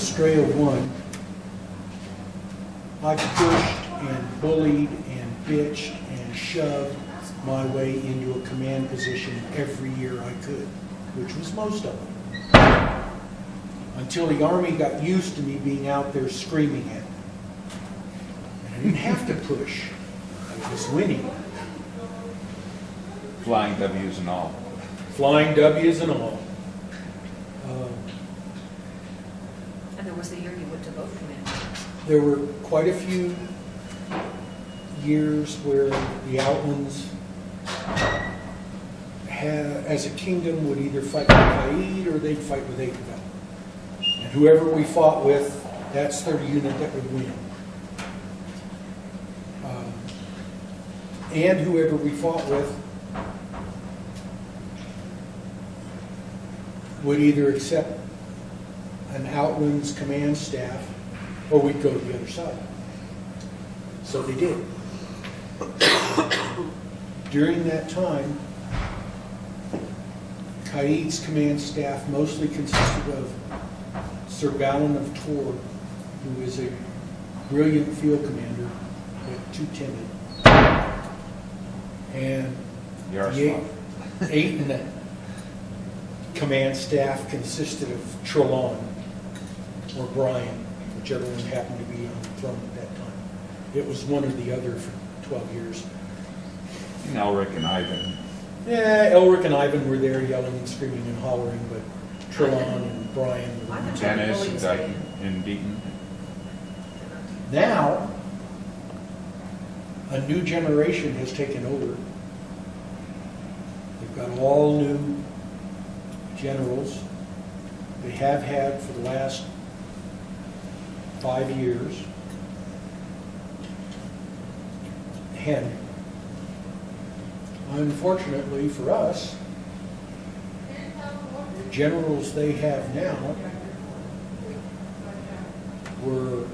Estrella War, I pushed and bullied and bitched and shoved my way into a command position every year I could, which was most of them. Until the Army got used to me being out there screaming at them. And I didn't have to push. I was winning. Flying W's and all. Flying W's and all. And there was the year you went to both commands. There were quite a few years where the Outlands as a kingdom would either fight with Qaid or they'd fight with Natterhelm. And whoever we fought with, that's their unit that would win. And whoever we fought with would either accept an Outlands command staff or we'd go to the other side. So they did. During that time, Qaid's command staff mostly consisted of Sir Balin of Tor, who is a brilliant field commander, but too timid. And the eight in the command staff consisted of Trelawn or Brian, whichever one happened to be on the throne at that time. It was one or the other for 12 years. And Elric and Ivan. Yeah, Elric and Ivan were there yelling and screaming and hollering, but Trelawn and Brian were there. Dennis and Dyke and Deaton. Now, a new generation has taken over. They've got all new generals. They have had for the last 5 years. And unfortunately for us, the generals they have now were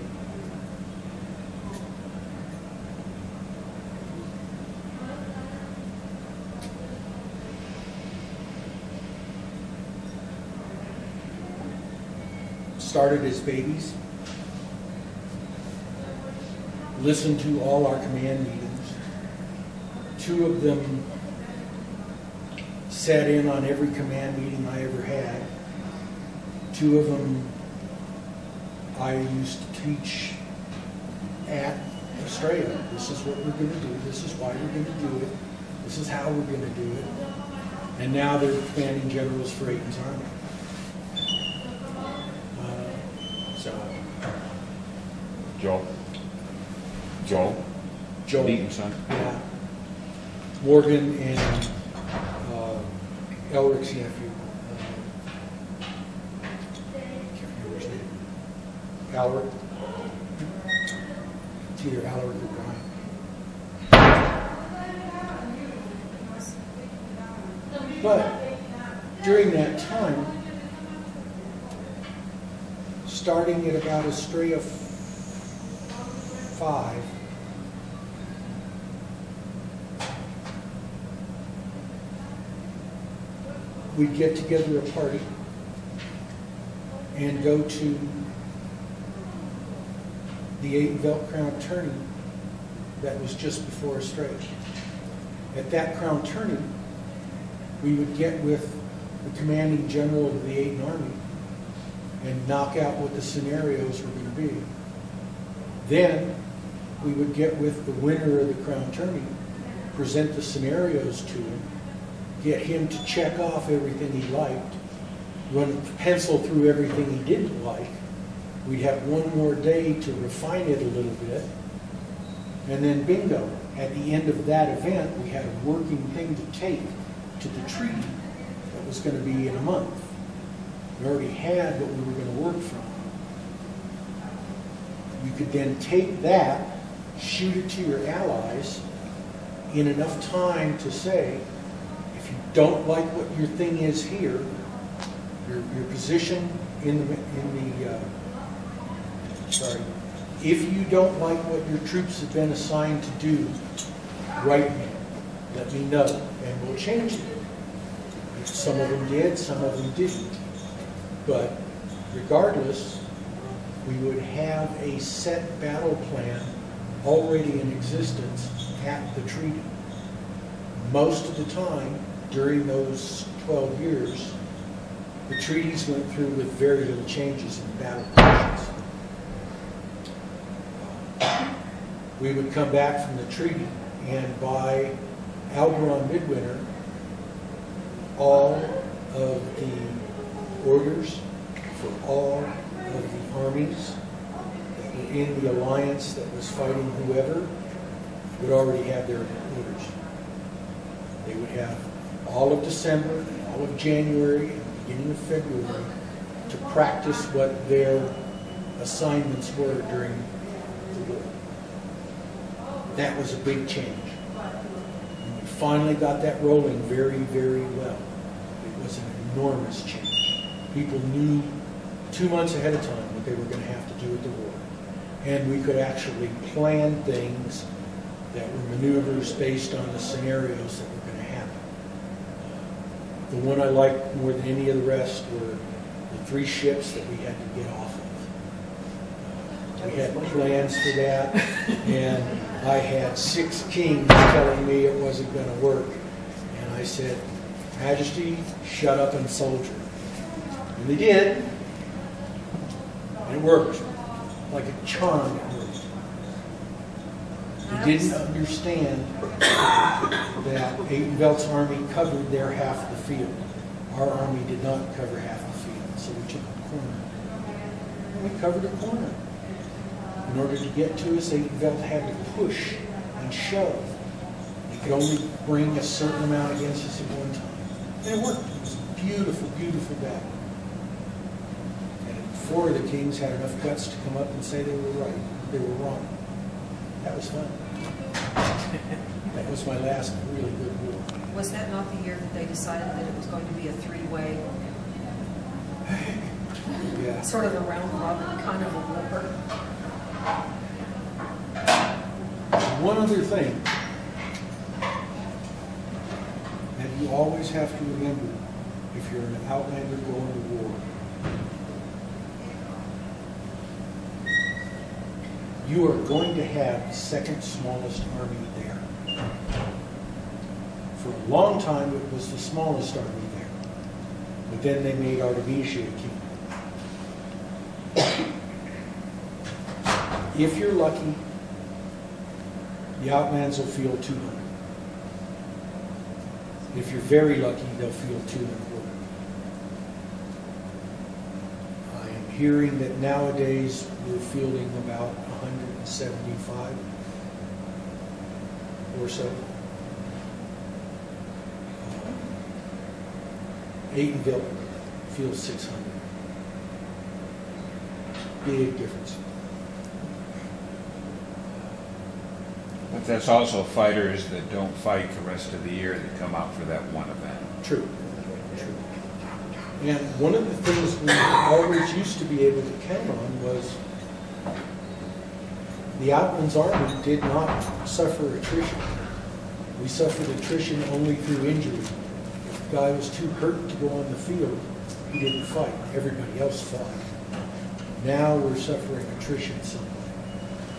started as babies, listened to all our command meetings. 2 of them sat in on every command meeting I ever had. 2 of them I used to teach at Estrella. This is what we're going to do. This is why we're going to do it. This is how we're going to do it. And now they're commanding generals for Aiton's army. Joel. Deaton's son. Yeah. Morgan and Elric's nephew. I can't remember his name. Alric. It's either Alric or Brian. But during that time, starting at about Estrella 5, we'd get together a party and go to the Aiton Crown tourney that was just before Estrella. At that crown tourney, we would get with the commanding general of the Aiton Army and knock out what the scenarios were going to be. Then we would get with the winner of the crown tourney, present the scenarios to him, get him to check off everything he liked, run a pencil through everything he didn't like. We'd have one more day to refine it a little bit, and then bingo. At the end of that event, we had a working thing to take to the treaty that was going to be in a month. We already had what we were going to work from. You could then take that, shoot it to your allies in enough time to say, if you don't like what your thing is here, your position if you don't like what your troops have been assigned to do, write me, let me know, and we'll change it. Some of them did, some of them didn't. But regardless, we would have a set battle plan already in existence at the treaty. Most of the time, during those 12 years, the treaties went through with very little changes in battle positions. We would come back from the treaty, and by al-Barran midwinter, all of the orders for all of the armies that were in the alliance that was fighting whoever would already have their orders. They would have all of December, all of January, and the beginning of February to practice what their assignments were during the war. That was a big change. And we finally got that rolling very, very well. It was an enormous change. People knew 2 months ahead of time what they were going to have to do with the war. And we could actually plan things that were maneuvers based on the scenarios that were going to happen. The one I liked more than any of the rest were the 3 ships that we had to get off of. We had plans for that, and I had 6 kings telling me it wasn't going to work. And I said, Majesty, shut up and soldier. And they did. And it worked. Like a charm, it worked. They didn't understand that Eatonvelt's army covered their half of the field. Our army did not cover half the field, so we took a corner. And we covered a corner. In order to get to us, Eatonvelt had to push and shove. They could only bring a certain amount against us at one time. And it worked. It was a beautiful, beautiful battle. And 4 of the kings had enough guts to come up and say they were right. They were wrong. That was fun. That was my last really good war. Was that not the year that they decided that it was going to be a 3-way, Yeah. sort of a round robin kind of a war? One other thing that you always have to remember if you're an outlander going to war. You are going to have the second smallest army there. For a long time, it was the smallest army there. But then they made Artemisia a king. If you're lucky, the Outlands will field 200. If you're very lucky, they'll field 225. I am hearing that nowadays we're fielding about 175 or so. Eatonvelt fields 600. Big difference. But that's also fighters that don't fight the rest of the year that come out for that one event. True. True. And one of the things we always used to be able to count on was the Outlands Army did not suffer attrition. We suffered attrition only through injury. If the guy was too hurt to go on the field, he didn't fight. Everybody else fought. Now we're suffering attrition somewhat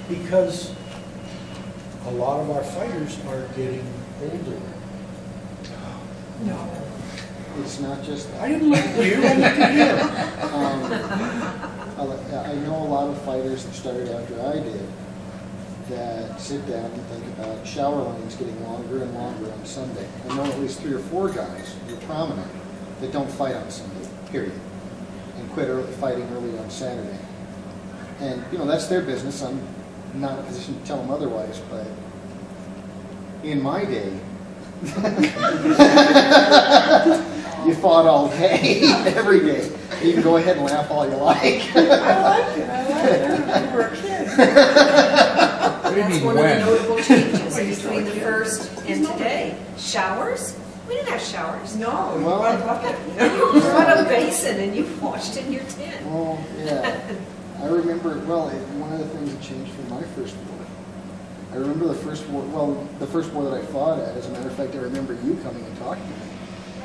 because a lot of our fighters are getting older. No, it's not just that. I didn't look at you, I looked at him. I know a lot of fighters that started after I did that sit down and think about shower lanes getting longer and longer on Sunday. I know at least 3 or 4 guys who are prominent that don't fight on Sunday, period, and quit fighting early on Saturday. And, that's their business. I'm not in a position to tell them otherwise, but in my day, you fought all day, every day. You can go ahead and laugh all you like. I liked it. I remember we were a kid. That's one of the notable changes between the first and today. Showers? We didn't have showers. No, we Well, brought a bucket. You brought a basin and you washed in your tent. Well, yeah. I remember, one of the things that changed from my first war. I remember the first war that I fought at. As a matter of fact, I remember you coming and talking to me.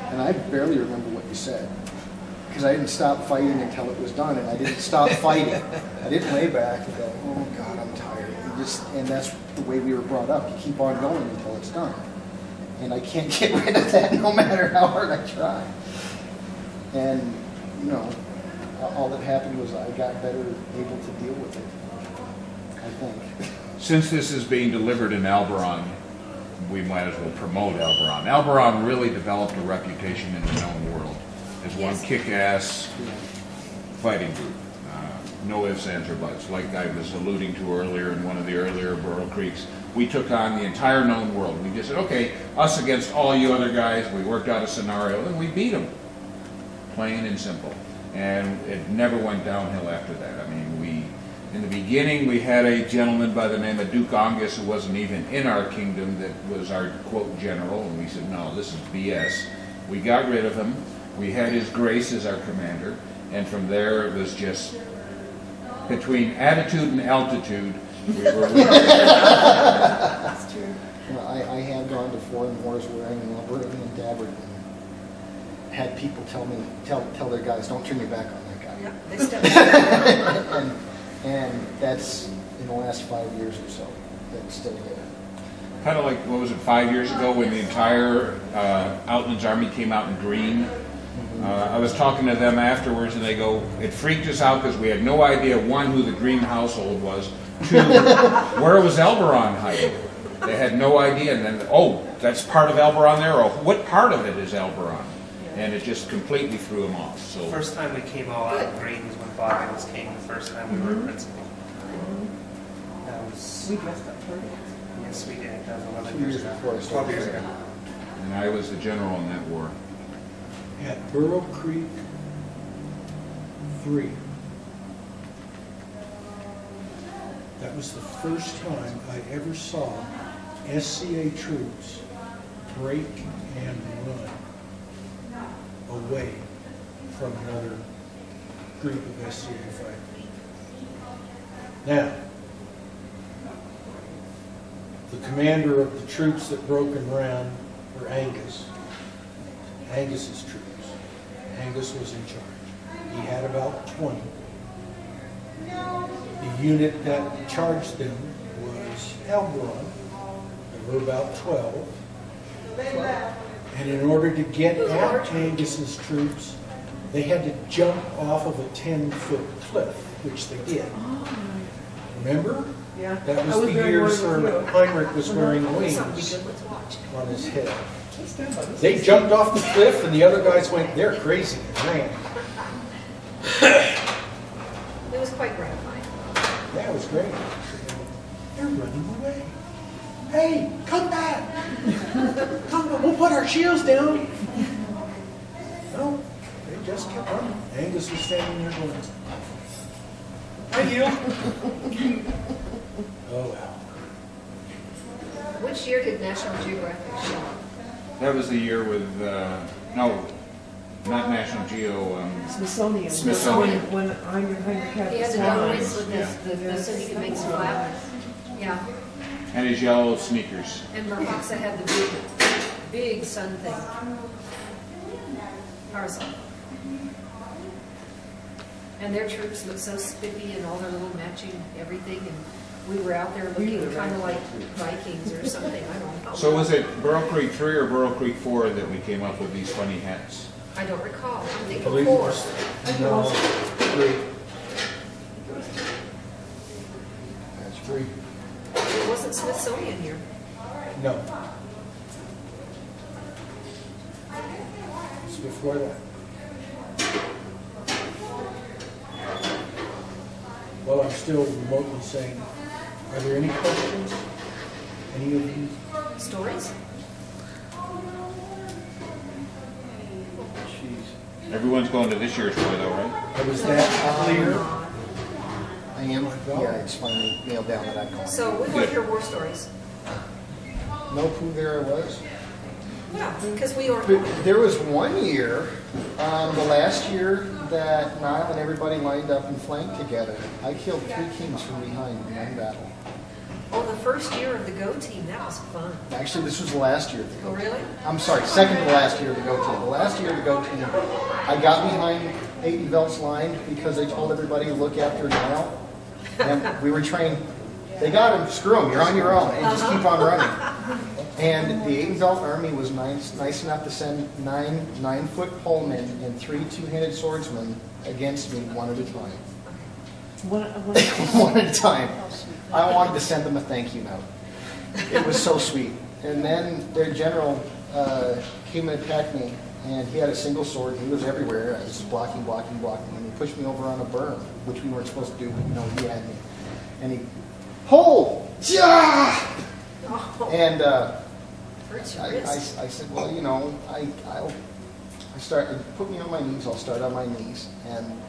And I barely remember what you said. because I didn't stop fighting until it was done, and I didn't stop fighting. I didn't lay back and go, oh God, I'm tired. And that's the way we were brought up. You keep on going until it's done. And I can't get rid of that no matter how hard I try. And, you know, all that happened was I got better able to deal with it, I think. Since this is being delivered in al-Barran, we might as well promote al-Barran. Al-Barran really developed a reputation in the known world as one Yes. kick-ass fighting group. No ifs, ands, or buts. Like I was alluding to earlier in one of the earlier Burrow Creeks, we took on the entire known world. We just said, okay, us against all you other guys. We worked out a scenario and we beat them. Plain and simple. And it never went downhill after that. I mean, in the beginning, we had a gentleman by the name of Duke Angus who wasn't even in our kingdom that was our, quote, general, and we said, no, this is BS. We got rid of him. We had his grace as our commander, and from there it was just between attitude and altitude, we were winning. That's true. You know, I have gone to foreign wars wearing an al-Barran and Dabbard, and had people tell their guys, don't turn your back on that guy. Yeah, they stepped And that's in the last 5 years or so. That's still there. Kind of like, what was it, 5 years ago when the entire Outland's army came out in green? I was talking to them afterwards, and they go, it freaked us out because we had no idea, one, who the Green household was, two, where was al-Barran hiding? They had no idea, and then, oh, that's part of al-Barran there, or what part of it is al-Barran? And it just completely threw them off. So The first time we came all out in green was when Bobby was king, the first time we were principal. That was, We dressed up for it. yes, we did, that was 11 2 years years ago. before I 12 started. years ago. and I was the general in that war. At Burrow Creek 3, that was the first time I ever saw SCA troops break and run away from another group of SCA fighters. Now, the commander of the troops that broke and ran were Angus's troops. Angus was in charge. He had about 20. The unit that charged them was al-Barran. There were about 12. And in order to get at Angus's troops, they had to jump off of a 10-foot cliff, which they did. Remember? Yeah. That I was the very year worried Sir with you. Heinrich was wearing wings Something to be good with watch. on his head. Let's stand by this. They jumped off the cliff, and the other guys went, they're crazy, and ran. It was quite gratifying. Yeah, it was great. They're running away. Hey, come back! Come back, we'll put our shields down. No, they just kept running. Angus was standing there going, I yield. Oh, well. Which year did National Geographic show up? That was the year with, no, not National Geo, Smithsonian. Smithsonian. When Heinrich had He had the the young signs. ones with the so he could make some flowers. Yeah, and his yellow sneakers. and Merhoxa had the big sun thing. Parasol. And their troops looked so spiffy and all their little matching everything, and we were out there looking kind of like Vikings or something, I don't know. So was it Burrow Creek 3 or Burrow Creek 4 that we came up with these funny hats? I don't recall, I'm I thinking believe it 4. was, no, 3. That's 3. It wasn't Smithsonian here. No. It's before that. Well, I'm still remotely saying, are there any questions? Any of you? Stories? Everyone's going to this year's tour though, right? Was that clear? I am. Oh my God. Yeah, it's finally nailed down that I'm going. So we want your war stories. Know who there I was? Yeah, because we are. But there was one year, the last year that Niall and everybody lined up and flanked together. I killed 3 kings from behind in one battle. Oh, the first year of the Go team, that was fun. Actually, this was the last year of the Oh, Go team. really? I'm sorry, second to last year of the Go team. The last year of the Go team, I got behind Aiden line because they told everybody to look after Niall. And we were trained, they got him, screw him, you're on your own, and just keep on running. And the Aiden Army was nice enough to send nine 9-foot polemen and 3 two-handed swordsmen against me one at a time. One, One at a time. I wanted to send them a thank you note. It was so sweet. And then their general came and attacked me, and he had a single sword. He was everywhere. I was just blocking, and he pushed me over on a berm, which we weren't supposed to do, but he had me. And he, hold! Yeah! Oh, And hurts your wrist. I said, well, put me on my knees. I'll start on my knees. And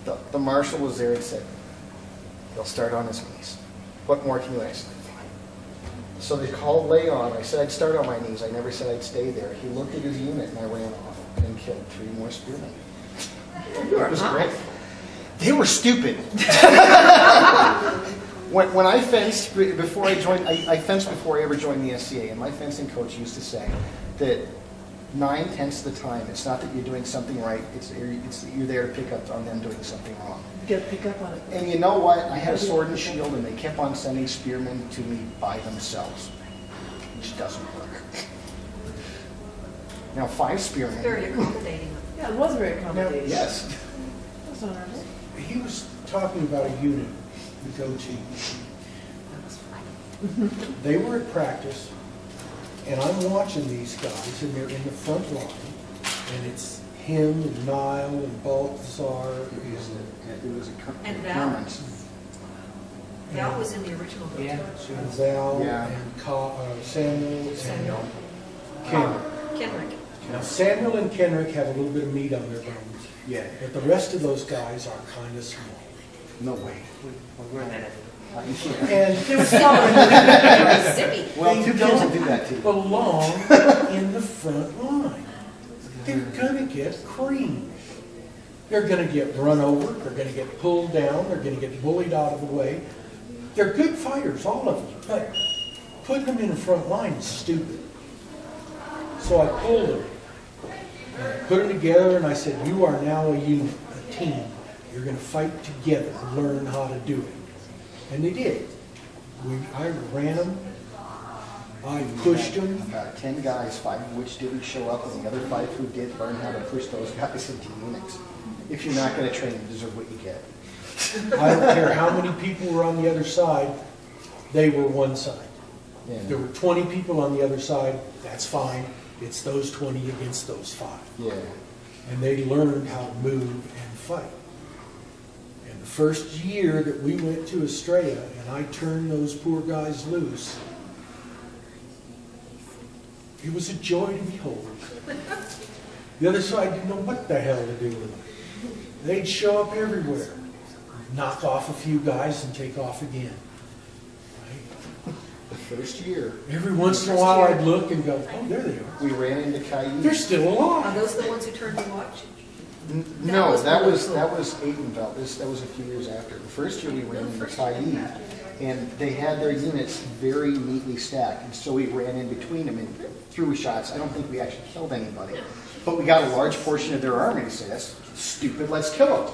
the marshal was there and said, he'll start on his knees. What more can you ask? So they called lay on. I said I'd start on my knees. I never said I'd stay there. He looked at his unit and I ran off and killed 3 more spearmen. It was great. They were stupid. When I fenced before I joined, I fenced before I ever joined the SCA, and my fencing coach used to say that 9/10 of the time, it's not that you're doing something right; it's that you're there to pick up on them doing something wrong. pick up on it. And you know what? I had a sword and shield, and they kept on sending spearmen to me by themselves, which doesn't work. Now 5 spearmen. Very accommodating. Yeah, it was very accommodating. Yes. That's honorable. He was talking about a unit, the Go team. That was fun. They were at practice, and I'm watching these guys, and they're in the front line, and it's him and Niall and Balthazar. It was a And Val. Germans. Val was in the original. Yeah. And Val Yeah. and Samuel Samuel. and Kenrick. Kenrick. Now Samuel and Kenrick have a little bit of meat on their bones, Yeah. but the rest of those guys are kind of small. No way. We're in that. And They were smaller. Zippy. Well, They 2 kids will don't do that to you. belong in the front line. They're gonna get creamed. They're gonna get run over, they're gonna get pulled down, they're gonna get bullied out of the way. They're good fighters, all of them, but putting them in the front line is stupid. So I pulled them, and I put them together, and I said, you are now a unit, a team. You're gonna fight together, learn how to do it. And they did. I ran them, I pushed them. About 10 guys, 5 of which didn't show up, and the other 5 who did learn how to push those guys into units. If you're not going to train, you deserve what you get. I don't care how many people were on the other side, they were one side. Yeah. If there were 20 people on the other side, that's fine. It's those 20 against those 5. Yeah. And they learned how to move and fight. And the first year that we went to Estrella and I turned those poor guys loose, it was a joy to behold. The other side didn't know what the hell to do with them. They'd show up everywhere, knock off a few guys and take off again. Right? The first year, Every once in a while I'd look and go, oh, there they are. we ran into Caillou. They're still Are alive. those the ones who turned to watch? No, that was really cool. Aidenville. That was a few years after. The first year we ran into Caillou, and they had their units very neatly stacked, and so we ran in between them and threw shots. I don't think we actually killed anybody, but we got a large portion of their army to say, that's stupid, let's kill them.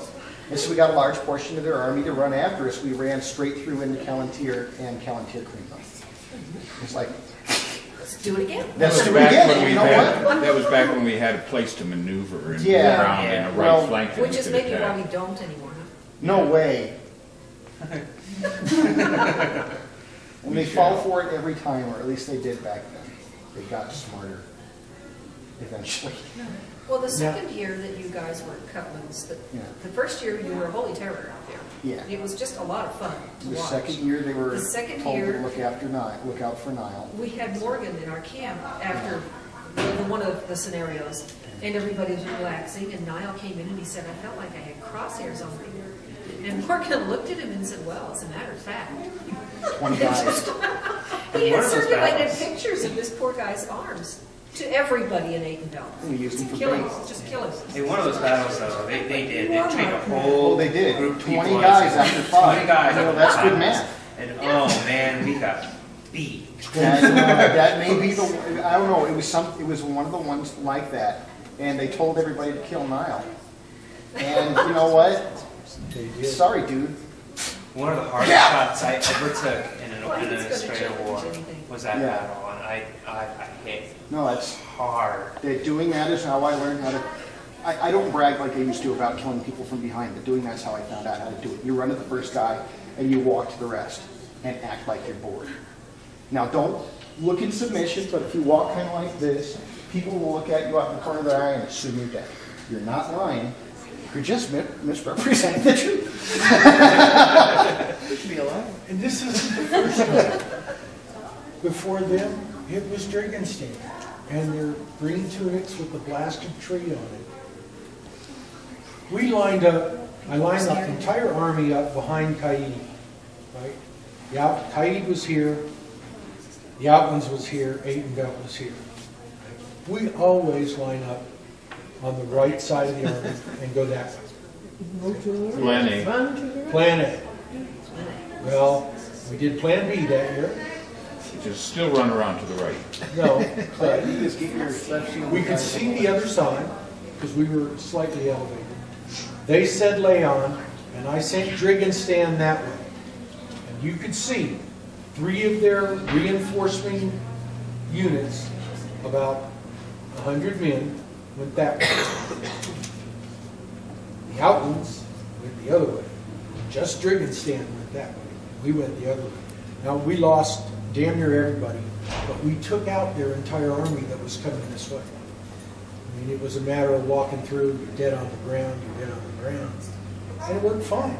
And so we got a large portion of their army to run after us. We ran straight through into Callantyre, and Callantyre creamed them. It's like, Let's do it again. let's do it back again. when And we you know had, what? that was back when we had a place to maneuver and Yeah. move around in a right Well, flank that Which we is could maybe why attack. we don't anymore, huh? No way. And they fall for it every time, or at least they did back then. They got smarter eventually. Well, the second year that you guys were at Cutlands, Yeah. the first year you were a holy terror out there. Yeah. It was just a lot of fun to The watch. second year they were The second told year- to look out for Nile. We had Morgan in our camp after one of the scenarios, and everybody was relaxing, and Niall came in and he said, I felt like I had crosshairs on my ear. And Morgan looked at him and said, well, as a matter of fact. 20 guys. He One had of those circulated battles. pictures of this poor guy's arms to everybody in Aiden We used them for Kill him, bait. just kill him. In one of those battles, though, they did. They trained a whole Oh, they did. group of 20 people. guys after 5. 20 guys You know, after that's 5. good math. And oh man, we got beat. That may be the, I don't know, it was one of the ones like that, and they told everybody to kill Nile. And you know what? They did. Sorry, dude. One of the hardest shots I ever took in an Estrella War was that Yeah. battle, and I hit No, that's, hard. doing that is how I learned how to, I don't brag like I used to about killing people from behind, but doing that's how I found out how to do it. You run to the first guy, and you walk to the rest, and act like you're bored. Now, don't look in submission, but if you walk kind of like this, people will look at you out in the corner of their eye and assume you're dead. You're not lying. You're just misrepresenting the truth. Be alive. And this isn't the first time. Before them, it was Dragonstein. And their green tunics with the blasted tree on it. We lined up, I lined up the entire army up behind Caid, right? Caid was here, the Outlands was here, Aitenbelt was here. We always line up on the right side of the army and go that way. Plan A. Run to the right. Plan A. Well, we did Plan B that year. Just still run around to the right. No, But but you just get your exception. we could see the other side because we were slightly elevated. They said lay on, and I sent Dragonstein that way. And you could see 3 of their reinforcing units, about 100 men, went that way. The Outlands went the other way. Just Dragonstein went that way. We went the other way. Now, we lost damn near everybody, but we took out their entire army that was coming this way. I mean, it was a matter of walking through, you're dead on the ground, you're dead on the ground. And it worked fine.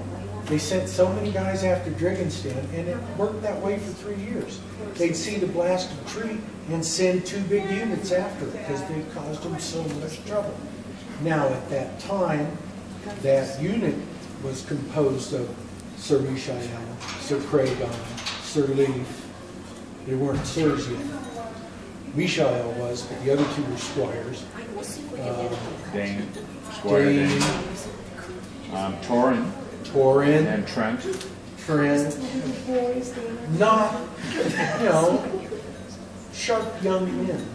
They sent so many guys after Dragonstein, and it worked that way for 3 years. They'd see the blasted tree and send 2 big units after it because they caused them so much trouble. Now, at that time, that unit was composed of Sir Mishael, Sir Cragon, Sir Leaf. They weren't sirs yet. Mishael was, but the other 2 were squires. We'll see if we can get it. Dane, Squire Dane, Dane. Torin, Torin, and Trent. Trent, not, sharp young men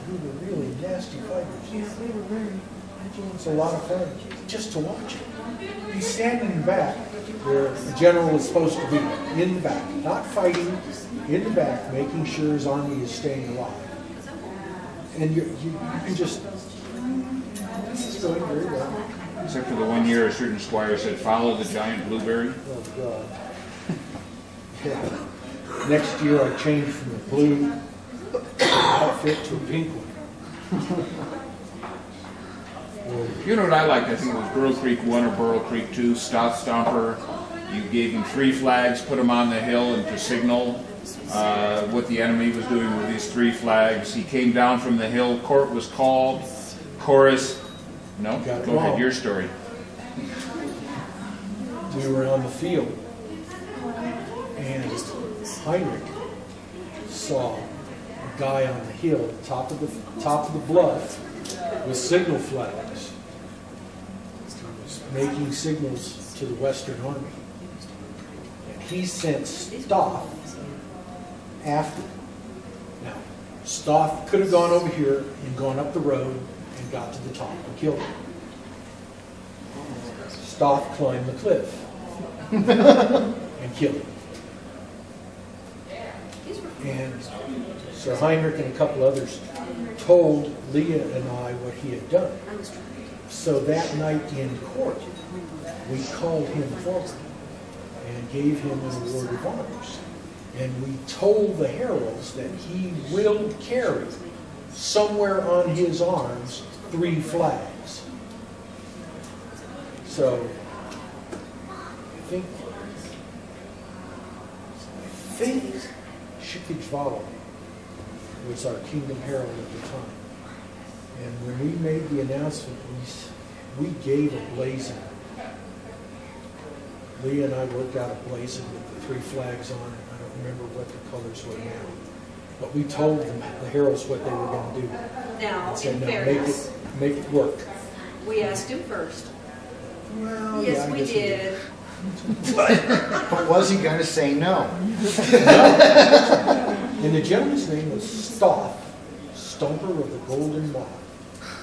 who were really nasty fighters. Yeah, they were very It's a lot of fun just to watch it. He's standing back where the general is supposed to be, in the back, not fighting, in the back, making sure his army is staying alive. And you can just, this is going very well. Except for the one year a certain squire said, follow the giant blueberry. Oh, God. Yeah. Next year I changed from the blue outfit to a pink one. You know what I liked? I think it was Burrow Creek 1 or Burrow Creek 2, Stout Stomper. You gave him 3 flags, put them on the hill, and to signal what the enemy was doing with these 3 flags. He came down from the hill, court was called, Koris. No? Got it Go ahead, wrong. your story. We were on the field, and Heinrich saw a guy on the hill, top of the bluff, with signal flags. He was making signals to the Western Army. And he sent Stoff after. Now, Stoff could have gone over here and gone up the road and got to the top and killed him. Stoff climbed the cliff and killed him. And Sir Heinrich and a couple others told Leah and I what he had done. So that night in court, we called him forward and gave him an award of honors. And we told the heralds that he will carry somewhere on his arms 3 flags. So I think Shikijvala was our kingdom herald at the time. And when we made the announcement, we gave a blazon. Lee and I worked out a blazon with the 3 flags on it. I don't remember what the colors were now. But we told them, the heralds, what they were going to do. Now, And said, in no, fairness, make it work. we asked him first. Well, Yes, yeah, I we guess did. But was he going to say no? And the gentleman's name was Stoff, Stomper of the Golden Moth.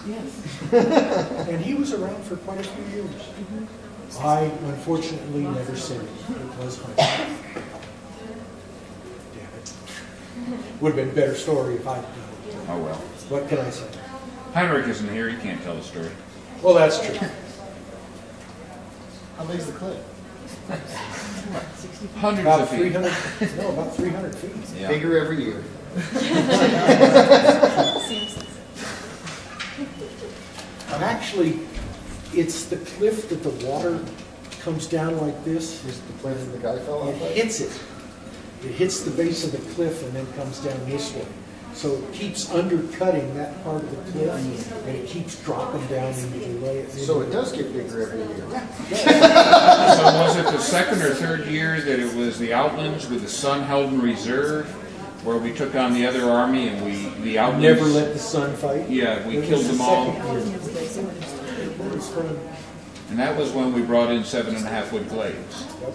Yes. And he was around for quite a few years. I unfortunately never seen it. It was hunting. Damn it. Would have been a better story if I'd done it. Oh, well. What can I say? Heinrich isn't here, he can't tell the story. Well, that's true. How big's the cliff? Hundreds About of feet. 300, no, about 300 feet. Yeah. Bigger every year. Actually, it's the cliff that the water comes down like this. Is it the cliff that the guy fell It off of? hits it. It hits the base of the cliff and then comes down this way. So it keeps undercutting that part of the cliff, and it keeps dropping down into the way. So it does get bigger every year. So was it the second or third year that it was the Outlands with the sun held in reserve, where we took on the other army and the Outlands... Never let the sun fight. Yeah, we It was killed the them all. second year. It was fun. And that was when we brought in 7.5-foot glades. Yep.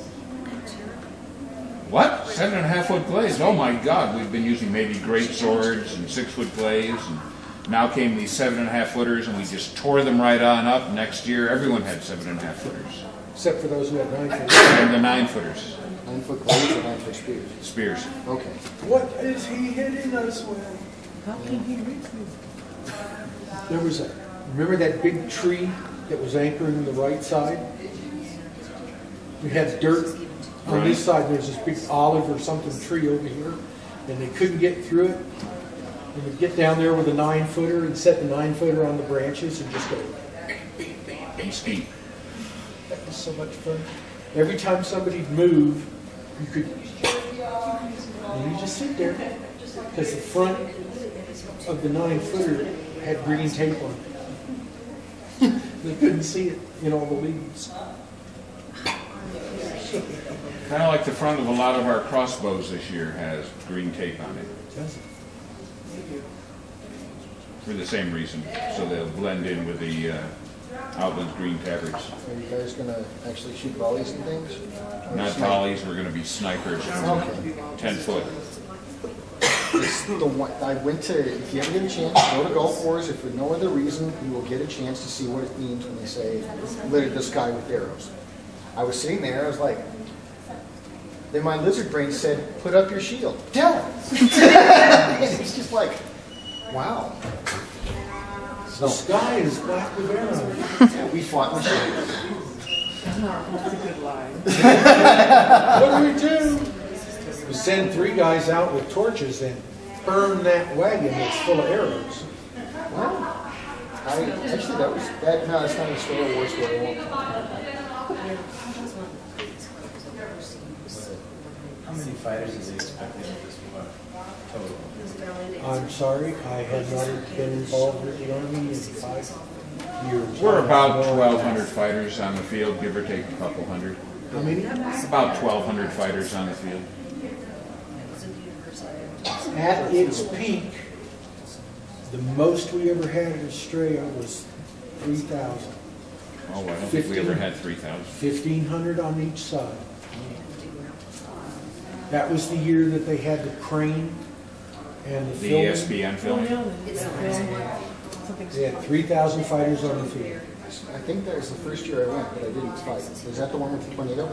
What? 7.5-foot glades? Oh my God, we've been using maybe great swords and 6-foot glades, and now came these 7.5-footers, and we just tore them right on up. Next year, everyone had 7.5-footers. Except for those who had 9 feet. And the 9-footers. 9-foot blades or 9-foot spears? Spears. Okay. What is he hitting us with? How can he reach me? There was remember that big tree that was anchoring the right side? We had dirt on this side, there's this big olive or something tree over here, and they couldn't get through it. And we'd get down there with a 9-footer and set the 9-footer on the branches and just go, And ski. that was so much fun. Every time somebody'd move, you could, and you just sit there, because the front of the 9-footer had green tape on it. They couldn't see it in all the leaves. Kind of like the front of a lot of our crossbows this year has green tape on it. Does it? For the same reason, so they'll blend in with the Outlands green tabards. Are you guys going to actually shoot volleys and things? Or Not snipe? volleys, we're going to be snipers, Okay. 10 foot. It's the one, I went to, if you ever get a chance, go to Gulf Wars. If for no other reason, you will get a chance to see what it means when they say, lit the sky with arrows. I was sitting there, I was like, then my lizard brain said, put up your shield. Tell him. It's just like, wow. The sky is black with arrows. Yeah, we fought in the shield. That's a good lie. What do? We send 3 guys out with torches and burn that wagon that's full of arrows. Wow. Actually, no, it's not a Estrella War story. I won't. How many fighters is he expecting at this war total? I'm sorry, I have not been involved with the Army in 5 years. We're about 1,200 fighters on the field, give or take a couple hundred. How many? About 1,200 fighters on the field. At its peak, the most we ever had at Estrella was 3,000. Oh, I don't think we ever had 3,000. 1,500 on each side. That was the year that they had the crane and the The filming. ESPN Oh, film. yeah, It's the the film, last something. They had 3,000 fighters on the field. I think that was the first year I went, but I didn't fight. Was that the one with the tornado? It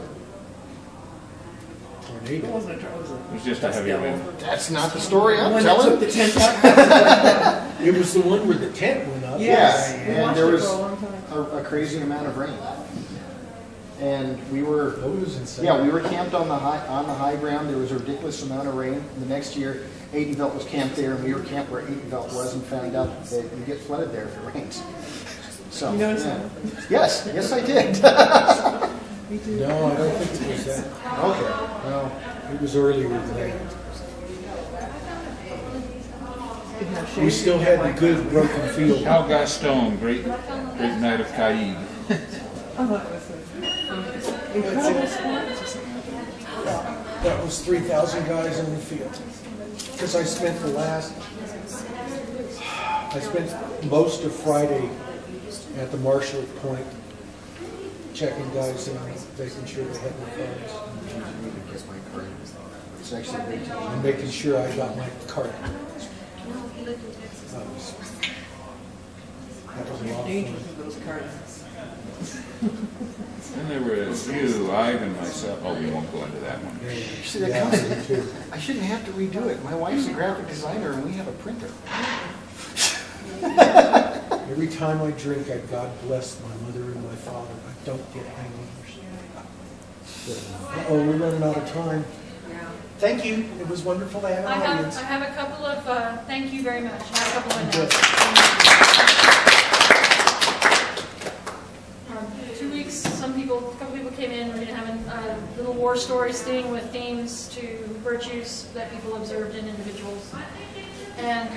Tornado. wasn't a tornado. It was just a heavy wind. That's not the story I'm One that took telling. the tent out. It was the one where the tent went up. Yes, we and watched there it was for a long time. a crazy amount of rain. And we were, That was insane. yeah, we were camped on the high ground. There was a ridiculous amount of rain. The next year, Aidenvelt was camped there, and we were camped where Aidenvelt was, and found out that you get flooded there if it rains. So, You noticed yeah. that? Yes, I did. Me too. No, I don't think it was that. Okay. No, it was earlier than that. Didn't have We shades, still didn't had have the good broken field. Cal Gaston, great knight of Caid. Oh, that was incredible sports or something. That was 3,000 guys on the field. Because I spent most of Friday at the Marshall Point checking guys in, making sure they had their cards, It's actually a big deal. and making sure I got my card. No, he lived in Texas. That was a lot of Dangerous fun. with those cards. And there was you, Ivan, myself. Oh, we won't go into that one. See, that Yeah, comes me too. I shouldn't have to redo it. My wife's a graphic designer and we have a printer. Every time I drink, I God bless my mother and my father. I don't get hangovers. Uh-oh, we're running out of time. Yeah. Thank you. It was wonderful to have I an have, audience. I have a couple of, thank you very much. I have a couple of Good. announcements. 2 weeks, a couple people came in. We're going to have a little war stories thing with themes to virtues that people observed in individuals. And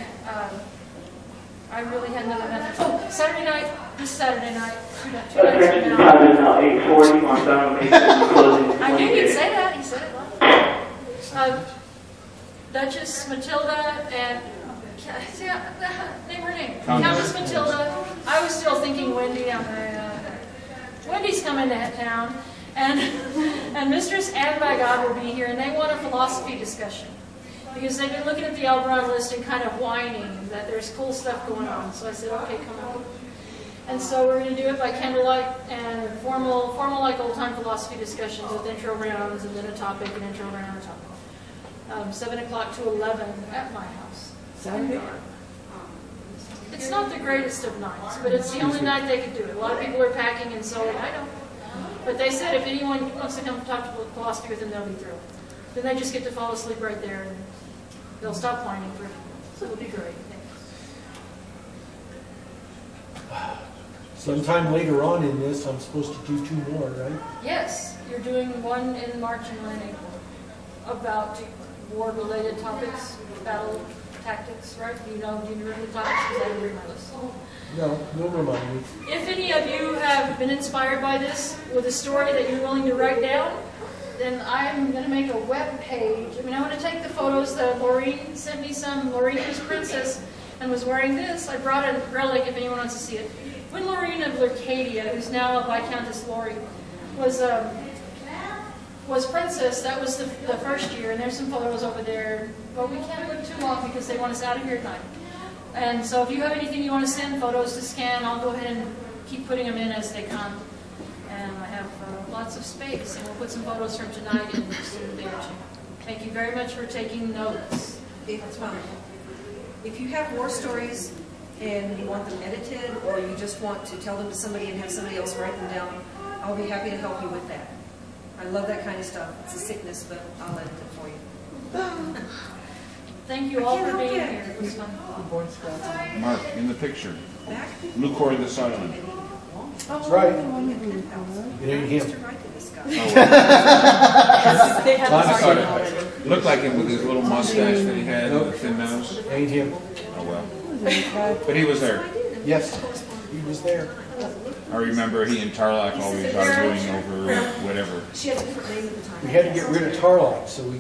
I really had another method. Oh, Saturday night, this Saturday night, two nights from now. Time is now 8:40. On time, 8:40, closing in I knew 20 he'd minutes. say that. He said it live. Duchess Matilda and name her name. Countess Matilda. I was still thinking Wendy. Wendy's coming to town, and Mistress Anne by God will be here, and they want a philosophy discussion because they've been looking at the al-Barran list and kind of whining that there's cool stuff going on. So I said, okay, come on. And so we're going to do it by candlelight and formal like old-time philosophy discussions with intro rounds and then a topic and intro round and topic. 7 o'clock to 11 at my house. Saturday? It's not the greatest of nights, but it's the only night they could do it. A lot of people are packing, and so I don't. But they said if anyone wants to come talk to philosophy with them, they'll be thrilled. Then they just get to fall asleep right there, and they'll stop whining for a few minutes. So it'll be great. Sometime later on in this, I'm supposed to do 2 more, right? Yes, you're doing one in March and one in April about war-related topics, battle tactics, right? Do you remember the topics? Because I didn't read my list. No, you'll remind me. If any of you have been inspired by this with a story that you're willing to write down, then I'm going to make a web page. I want to take the photos that Laureen sent me some. Laureen was princess and was wearing this. I brought a relic if anyone wants to see it. When Laureen of Lurcadia, who's now Viscountess Laurie, was princess, that was the first year, and there's some photos over there. But we can't look too long because they want us out of here at night. And so if you have anything you want to send, photos to scan, I'll go ahead and keep putting them in as they come. And I have lots of space, and we'll put some photos from tonight in just a day or two. Thank you very much for taking notes. If you have war stories and you want them edited, or you just want to tell them to somebody and have somebody else write them down, I'll be happy to help you with that. I love that kind of stuff. It's a sickness, but I'll edit it for you. Thank you all for being here. It was fun. Boy Scouts. Mark, in the picture. Back? Lucor the Silent. That's right. It It ain't him. Mr. Wright to this guy. Oh, well. They had Lots the of sign fun. already. Looked like him with his little mustache that he had and the thin nose. Ain't him. Oh, well. But he was there. Yes, he was there. I remember he and Tarlac always arguing over whatever. She had a different name at the time. We had to get rid of Tarlac, so we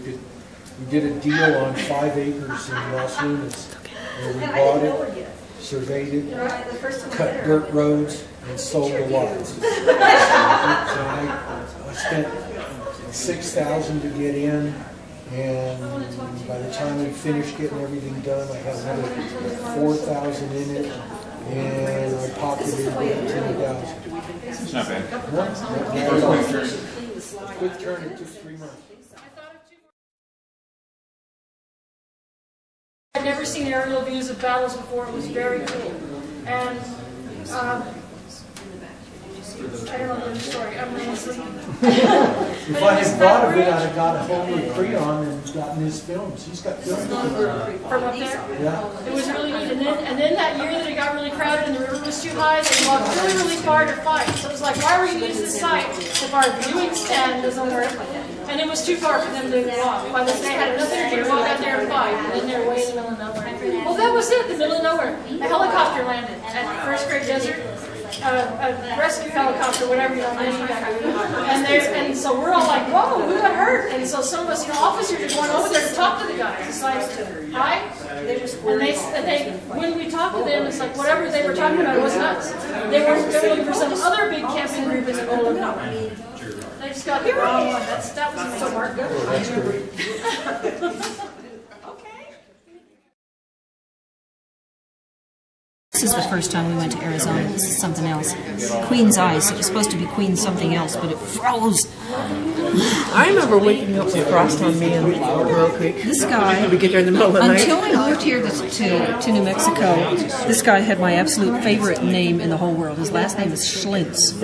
did a deal on 5 acres in Los Lunas. Where we And I bought didn't know it, her yet. surveyed it, Right, the first time I met cut her. dirt roads, and sold the lots. So I spent $6,000 to get in, and by the time I finished getting everything done, I had another $4,000 in it, and I pocketed $18,000. It's not bad. No, not bad at all. Quick turn, it took 3 months. I'd never seen aerial views of battles before. It was very cool. And I don't know the story. I'm really sleepy. If I had thought of it, I'd have got a hold of Creon and gotten his films. He's got films. From up there. Yeah. It was really neat. And then that year that it got really crowded and the river was too high, they walked really, really far to fight. So it was like, why were you using this site if our viewing stand doesn't work? And it was too far for them to walk. By the time they had enough energy to walk out there and fight, and then they were way in the middle of nowhere. Well, that was it, the middle of nowhere. A helicopter landed at First Great Desert. A rescue helicopter, whatever you want to name it. And so we're all like, whoa, who got hurt? And so some of us, officers are going over there to talk to the guys. It's like, hi, when we talked to them, it's like whatever they were talking about was nuts. They were looking for some other big camping group in Oklahoma. They just got the wrong one. That was so Mark good. This is the first time we went to Arizona. This is something else. Queen's Ice. It was supposed to be Queen something else, but it froze. I remember waking up with frost on me in Burro Creek. This guy, We get there in the middle of the night. until I moved here to New Mexico, this guy had my absolute favorite name in the whole world. His last name is Schlintz,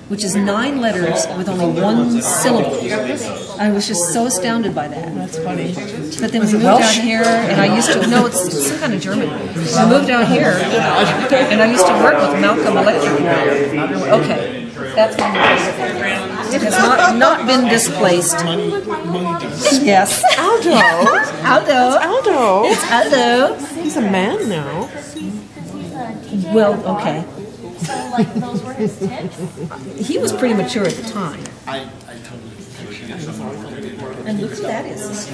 which is 9 letters with only 1 syllable. I was just so astounded by that. That's funny. But then we moved out here, and I used to, no, it's some kind of German. I moved out here, and I used to work with Malcolm Electric. Okay, that's my new favorite. It has not been displaced. Yes. Aldo. Aldo. Aldo. It's Aldo. He's a man now. Well, okay. So, like, those were his tips? He was pretty mature at the time. I totally. And look who that is.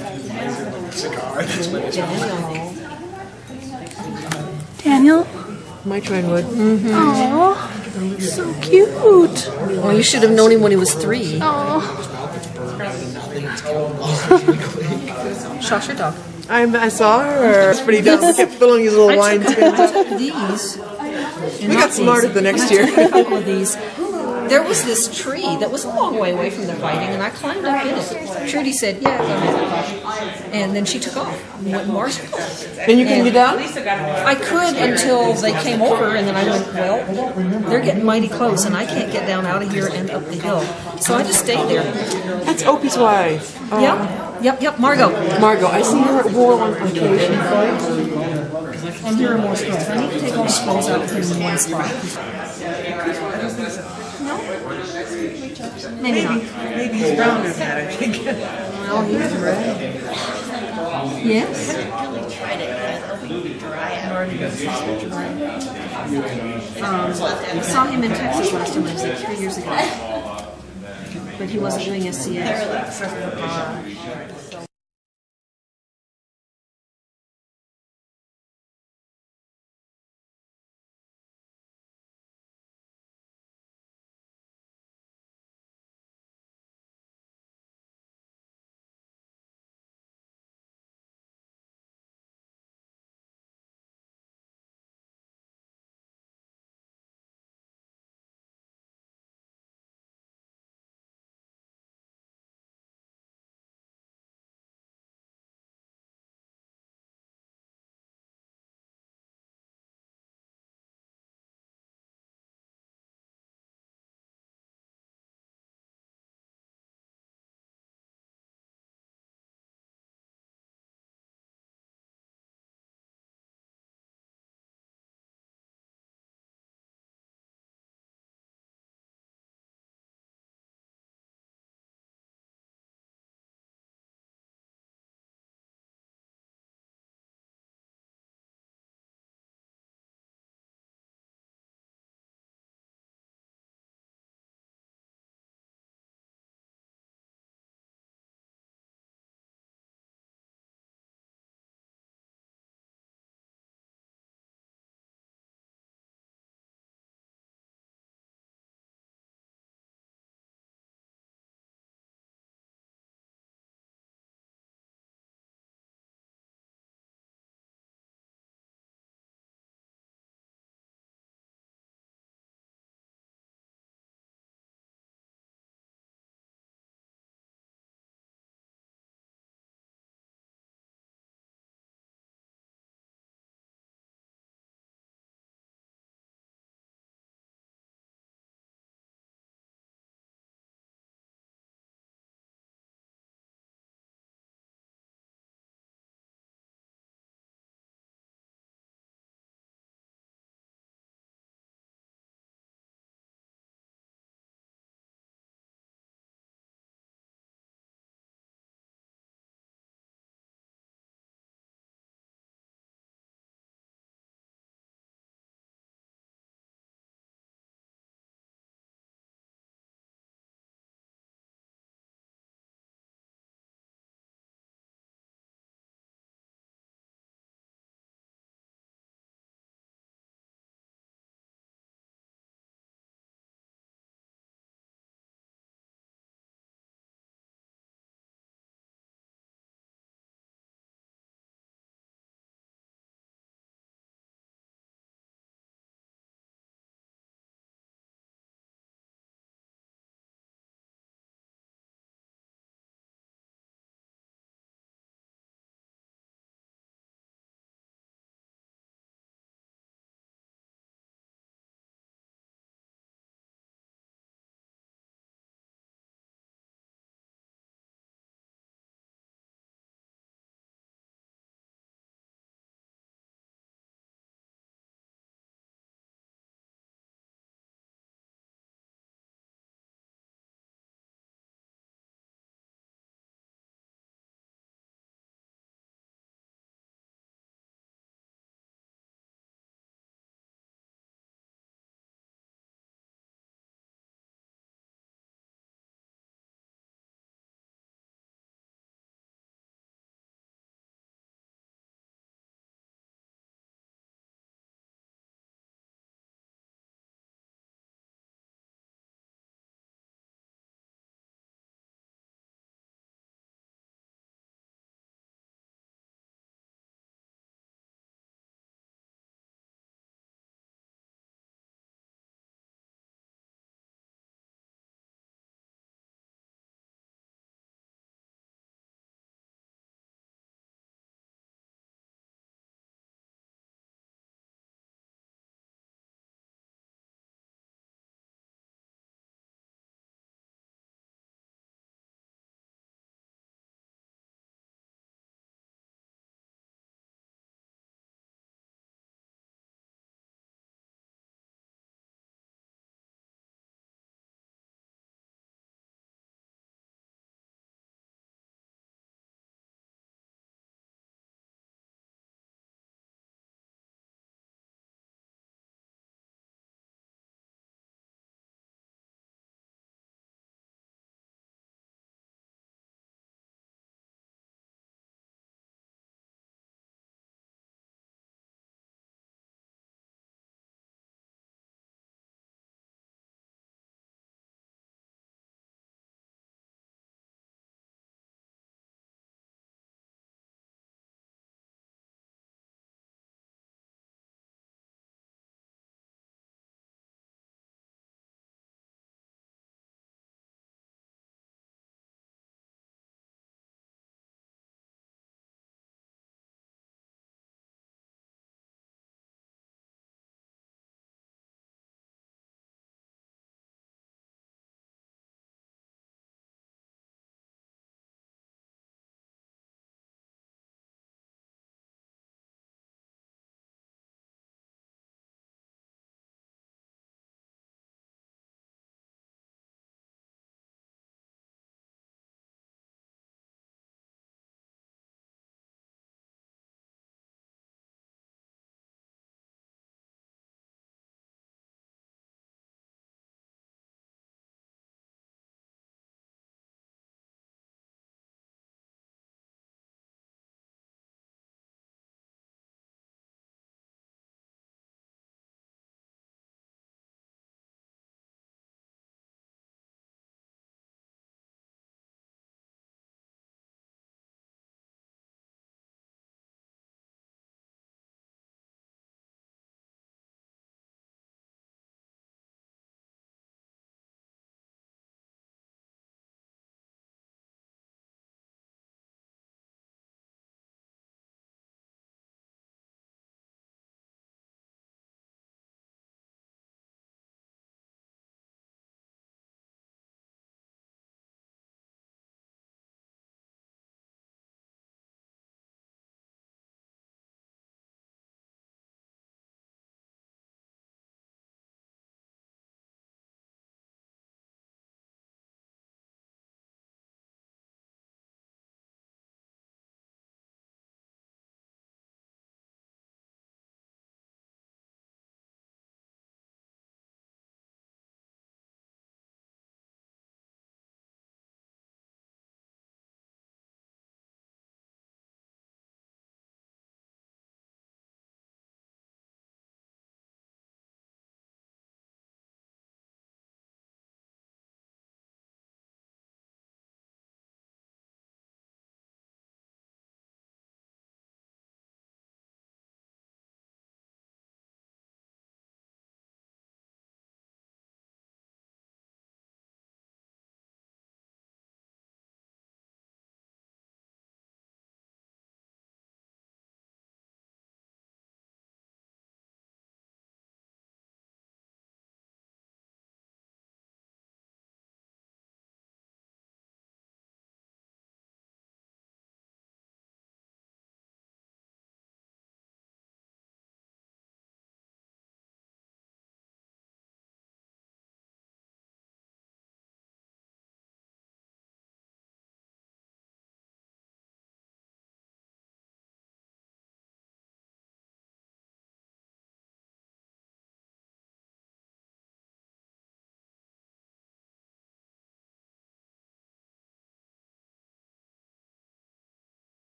Daniel. My Trendwood. Oh, so cute. Well, you should have known him when he was 3. Shaw's your dog. I saw her. It's pretty dumb. We kept filling these little wine skins I up. took these. We got smarter the next year. I took a couple of these. There was this tree that was a long way away from the fighting, and I climbed up in it. Trudy said, "Yeah, go ahead." And then she took off and went marshal. And you couldn't get down? I could until they came over, and then I went, well, they're getting mighty close, and I can't get down out of here and up the hill. So I just stayed there. That's Opie's wife. Yep, Margot. Margot. I see her at war on occasion. And here are more scrolls. I need to take all the scrolls out and put them in one spot. No? Maybe not. Maybe he's brown than that, I think. Well, he's red. Yes? I saw him in Texas last time. It was like 3 years ago. But he wasn't doing SCS.